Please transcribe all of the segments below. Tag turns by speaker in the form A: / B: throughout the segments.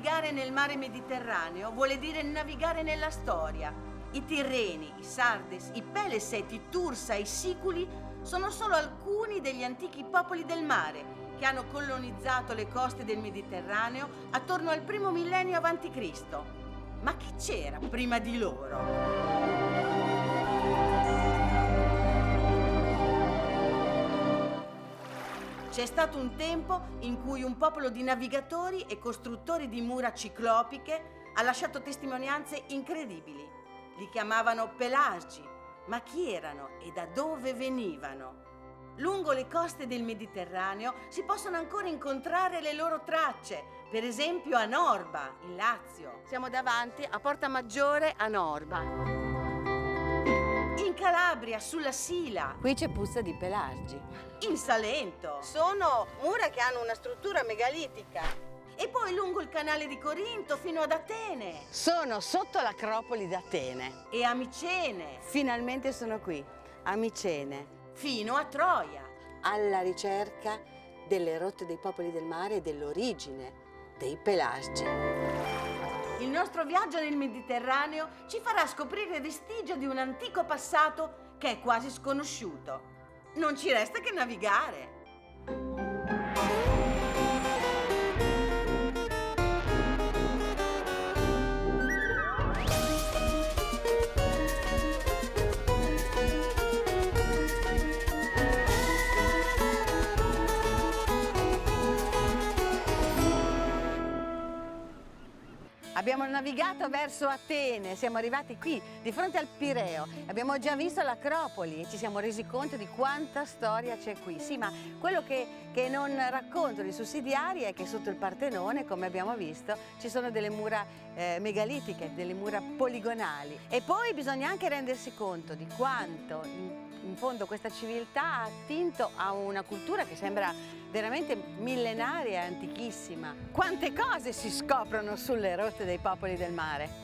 A: navigare nel mare Mediterraneo vuole dire navigare nella storia. I Tirreni, i Sardes, i Peleseti, i Tursa, i Siculi sono solo alcuni degli antichi popoli del mare che hanno colonizzato le coste del Mediterraneo attorno al primo millennio a.C. Ma chi c'era prima di loro? C'è stato un tempo in cui un popolo di navigatori e costruttori di mura ciclopiche ha lasciato testimonianze incredibili. Li chiamavano Pelasgi. Ma chi erano e da dove venivano? Lungo le coste del Mediterraneo si possono ancora incontrare le loro tracce, per esempio a Norba, in Lazio. Siamo davanti a Porta Maggiore a Norba. In Calabria, sulla Sila.
B: Qui c'è puzza di Pelasgi.
A: In Salento. Sono mura che hanno una struttura megalitica. E poi lungo il canale di Corinto fino ad Atene.
B: Sono sotto l'Acropoli d'Atene.
A: E a Micene.
B: Finalmente sono qui, a Micene.
A: Fino a Troia.
B: Alla ricerca delle rotte dei popoli del mare e dell'origine dei Pelasgi.
A: Il nostro viaggio nel Mediterraneo ci farà scoprire vestigio di un antico passato che è quasi sconosciuto. Non ci resta che navigare.
B: Abbiamo navigato verso Atene, siamo arrivati qui, di fronte al Pireo. Abbiamo già visto l'Acropoli e ci siamo resi conto di quanta storia c'è qui. Sì, ma quello che non raccontano i sussidiari è che sotto il Partenone, come abbiamo visto, ci sono delle mura megalitiche, delle mura poligonali. E poi bisogna anche rendersi conto di quanto in fondo questa civiltà ha attinto a una cultura che sembra veramente millenaria e antichissima. Quante cose si scoprono sulle rotte dei popoli del mare!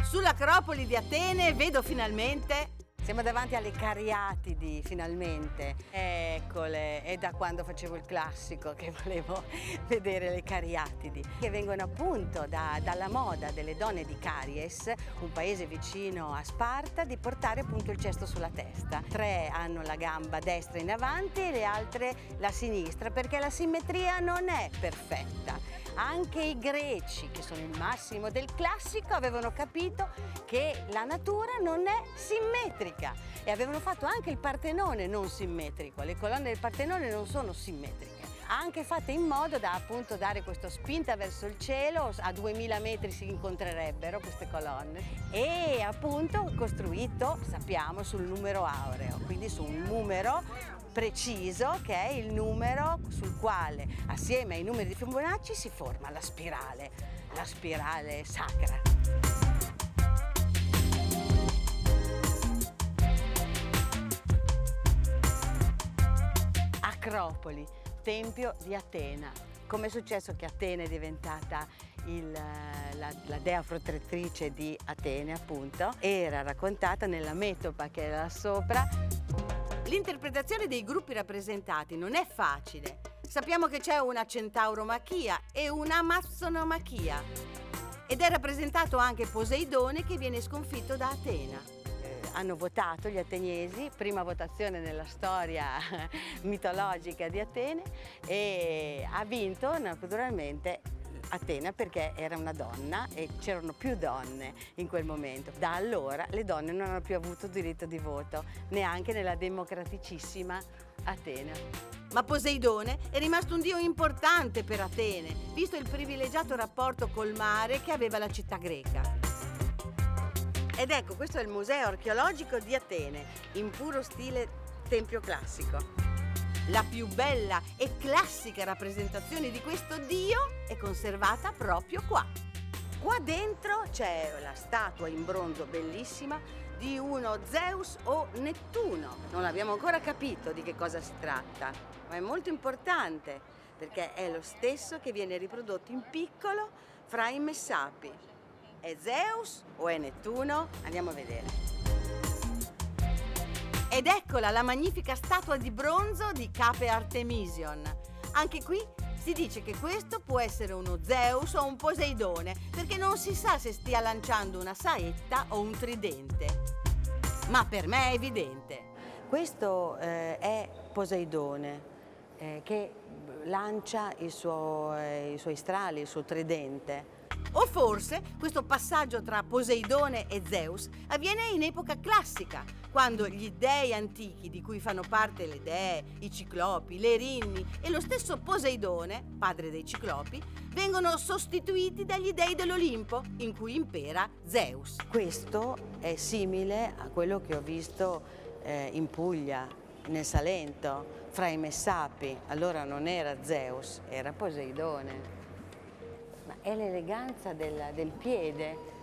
A: Sull'Acropoli di Atene vedo finalmente.
B: Siamo davanti alle Cariatidi, finalmente. Eccole, è da quando facevo il classico che volevo vedere le Cariatidi, che vengono appunto dalla moda delle donne di Caries, un paese vicino a Sparta, di portare appunto il cesto sulla testa. 3 hanno la gamba destra in avanti e le altre la sinistra, perché la simmetria non è perfetta. Anche i greci, che sono il massimo del classico, avevano capito che la natura non è simmetrica e avevano fatto anche il Partenone non simmetrico. Le colonne del Partenone non sono simmetriche, anche fatte in modo da appunto dare questa spinta verso il cielo. A 2000 metri si incontrerebbero queste colonne e appunto costruito, sappiamo, sul numero aureo, quindi su un numero preciso che è il numero sul quale assieme ai numeri di Fibonacci si forma la spirale sacra. Acropoli, tempio di Atena. Com'è successo che Atene è diventata la dea protettrice di Atene, appunto? Era raccontata nella metopa che era là sopra.
A: L'interpretazione dei gruppi rappresentati non è facile. Sappiamo che c'è una centauromachia e una amazzonomachia. Ed è rappresentato anche Poseidone che viene sconfitto da Atena.
B: Hanno votato gli ateniesi, prima votazione nella storia mitologica di Atene, e ha vinto naturalmente Atena perché era una donna e c'erano più donne in quel momento. Da allora le donne non hanno più avuto diritto di voto, neanche nella democraticissima Atene.
A: Ma Poseidone è rimasto un dio importante per Atene, visto il privilegiato rapporto col mare che aveva la città greca. Ed ecco, questo è il Museo archeologico di Atene, in puro stile tempio classico. La più bella e classica rappresentazione di questo dio è conservata proprio qua. Qua dentro c'è la statua in bronzo bellissima di uno Zeus o Nettuno. Non abbiamo ancora capito di che cosa si tratta, ma è molto importante perché è lo stesso che viene riprodotto in piccolo fra i Messapi. È Zeus o è Nettuno? Andiamo a vedere. Ed eccola la magnifica statua di bronzo di Cape Artemision. Anche qui si dice che questo può essere uno Zeus o un Poseidone, perché non si sa se stia lanciando una saetta o un tridente. Ma per me è evidente.
B: Questo è Poseidone, che lancia i suoi strali, il suo tridente.
A: O forse questo passaggio tra Poseidone e Zeus avviene in epoca classica, quando gli dei antichi di cui fanno parte le dee, i ciclopi, le erinni e lo stesso Poseidone, padre dei ciclopi, vengono sostituiti dagli dei dell'Olimpo, in cui impera Zeus.
B: Questo è simile a quello che ho visto in Puglia, nel Salento, fra i Messapi. Allora non era Zeus, era Poseidone. Ma è l'eleganza del piede.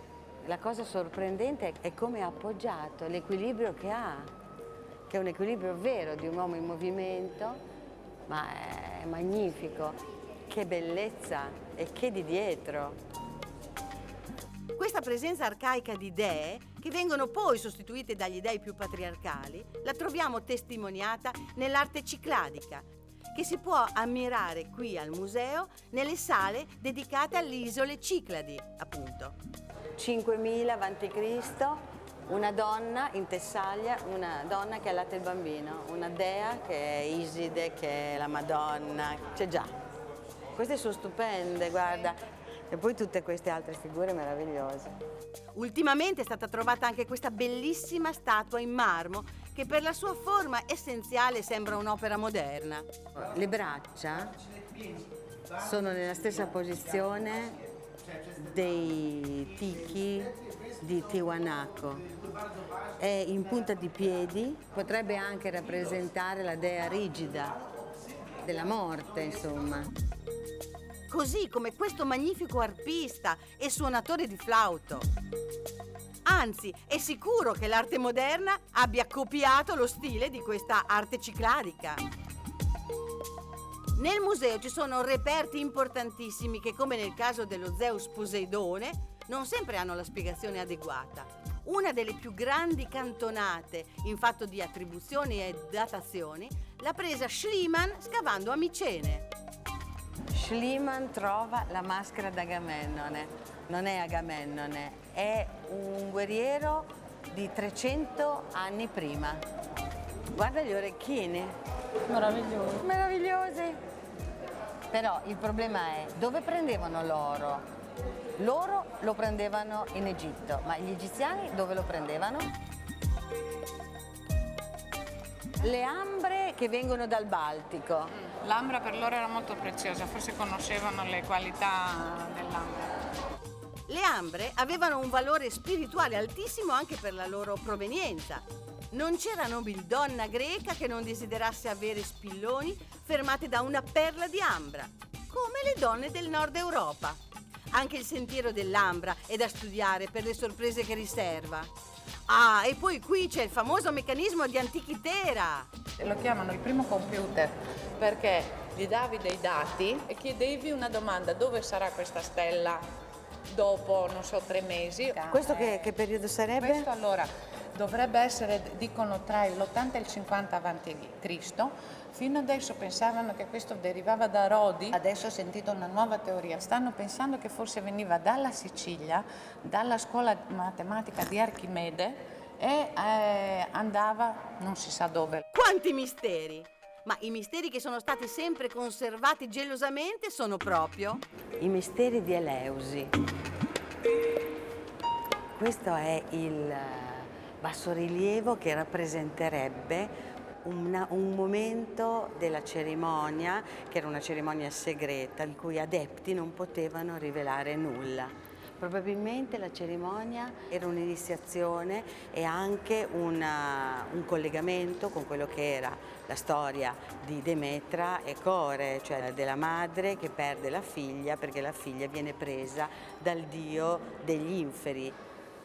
B: La cosa sorprendente è come è appoggiato, l'equilibrio che ha, che è un equilibrio vero di un uomo in movimento, ma è magnifico. Che bellezza e che di dietro.
A: Questa presenza arcaica di dee, che vengono poi sostituite dagli dei più patriarcali, la troviamo testimoniata nell'arte cicladica, che si può ammirare qui al museo nelle sale dedicate alle isole Cicladi, appunto.
B: 5000 a.C., una donna in Tessaglia, una donna che allatta il bambino, una dea che è Iside, che è la Madonna, c'è già. Queste sono stupende, guarda. E poi tutte queste altre figure meravigliose.
A: Ultimamente è stata trovata anche questa bellissima statua in marmo che per la sua forma essenziale sembra un'opera moderna.
B: Le braccia sono nella stessa posizione dei tiki di Tiwanaku. È in punta di piedi, potrebbe anche rappresentare la dea rigida della morte, insomma.
A: Così come questo magnifico arpista e suonatore di flauto. Anzi, è sicuro che l'arte moderna abbia copiato lo stile di questa arte cicladica. Nel museo ci sono reperti importantissimi che, come nel caso dello Zeus Poseidone, non sempre hanno la spiegazione adeguata. Una delle più grandi cantonate in fatto di attribuzioni e datazioni l'ha presa Schliemann scavando a Micene.
B: Schliemann trova la maschera d'Agamennone. Non è Agamennone, è un guerriero di 300 anni prima. Guarda gli orecchini.
C: Meraviglioso.
B: Meravigliosi. Però il problema è dove prendevano l'oro? L'oro lo prendevano in Egitto, ma gli egiziani dove lo prendevano? Le ambre che vengono dal Baltico.
C: L'ambra per loro era molto preziosa, forse conoscevano le qualità dell'ambra.
A: Le ambre avevano un valore spirituale altissimo anche per la loro provenienza. Non c'era nobildonna greca che non desiderasse avere spilloni fermati da una perla di ambra, come le donne del nord Europa. Anche il sentiero dell'ambra è da studiare per le sorprese che riserva. Ah, e poi qui c'è il famoso meccanismo di Antichitera.
C: Lo chiamano il primo computer perché gli davi dei dati e chiedevi una domanda: dove sarà questa stella dopo, non so, 3 mesi?
B: Questo che periodo sarebbe?
C: Questo allora dovrebbe essere, dicono, tra l'80 e il 50 a.C. Fino adesso pensavano che questo derivava da Rodi, adesso ho sentito una nuova teoria. Stanno pensando che forse veniva dalla Sicilia, dalla scuola matematica di Archimede e andava non si sa dove.
A: Quanti misteri! Ma i misteri che sono stati sempre conservati gelosamente sono proprio
B: I misteri di Eleusi. Questo è il bassorilievo che rappresenterebbe un momento della cerimonia, che era una cerimonia segreta, il cui adepti non potevano rivelare nulla. Probabilmente la cerimonia era un'iniziazione e anche un collegamento con quello che era la storia di Demetra e Core, cioè della madre che perde la figlia perché la figlia viene presa dal dio degli inferi.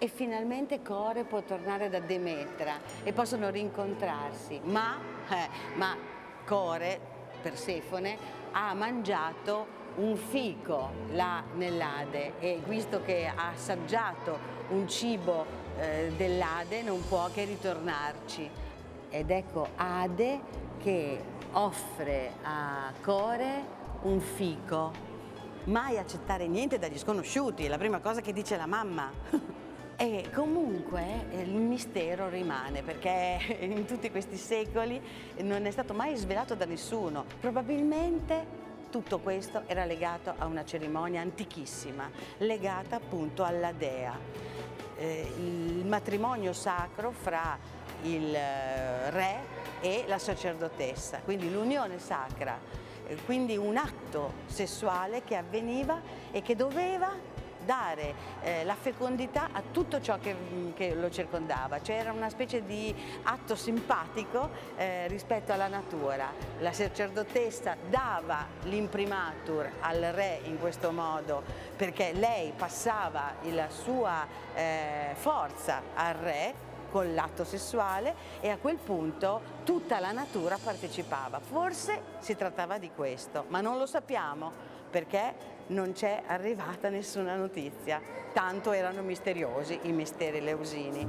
B: E finalmente Core può tornare da Demetra e possono rincontrarsi, ma Core, Persefone, ha mangiato un fico là nell'Ade e visto che ha assaggiato un cibo dell'Ade non può che ritornarci. Ed ecco Ade che offre a Core un fico. Mai accettare niente dagli sconosciuti, è la prima cosa che dice la mamma. E comunque il mistero rimane perché in tutti questi secoli non è stato mai svelato da nessuno. Probabilmente tutto questo era legato a una cerimonia antichissima, legata appunto alla dea. Il matrimonio sacro fra il re e la sacerdotessa, quindi l'unione sacra, quindi un atto sessuale che avveniva e che doveva dare la fecondità a tutto ciò che lo circondava, cioè era una specie di atto simpatico rispetto alla natura. La sacerdotessa dava l'imprimatur al re in questo modo perché lei passava la sua forza al re con l'atto sessuale e a quel punto tutta la natura partecipava. Forse si trattava di questo, ma non lo sappiamo perché non c'è arrivata nessuna notizia, tanto erano misteriosi i misteri eleusini.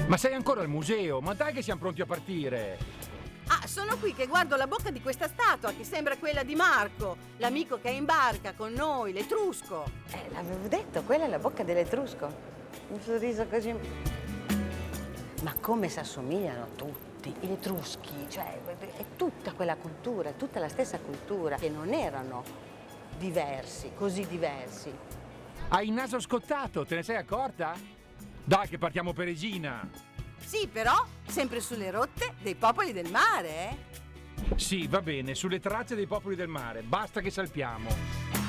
D: Ma sei ancora al museo? Ma dai che siamo pronti a partire!
A: Ah, sono qui che guardo la bocca di questa statua che sembra quella di Marco, l'amico che è in barca con noi, l'Etrusco.
B: L'avevo detto, quella è la bocca dell'Etrusco. Un sorriso così. Ma come si assomigliano tutti, gli Etruschi, cioè è tutta quella cultura, è tutta la stessa cultura, che non erano diversi, così diversi.
D: Hai il naso scottato, te ne sei accorta? Dai che partiamo per Egina!
A: Sì, però sempre sulle rotte dei popoli del mare,
D: Sì, va bene, sulle tracce dei popoli del mare, basta che salpiamo.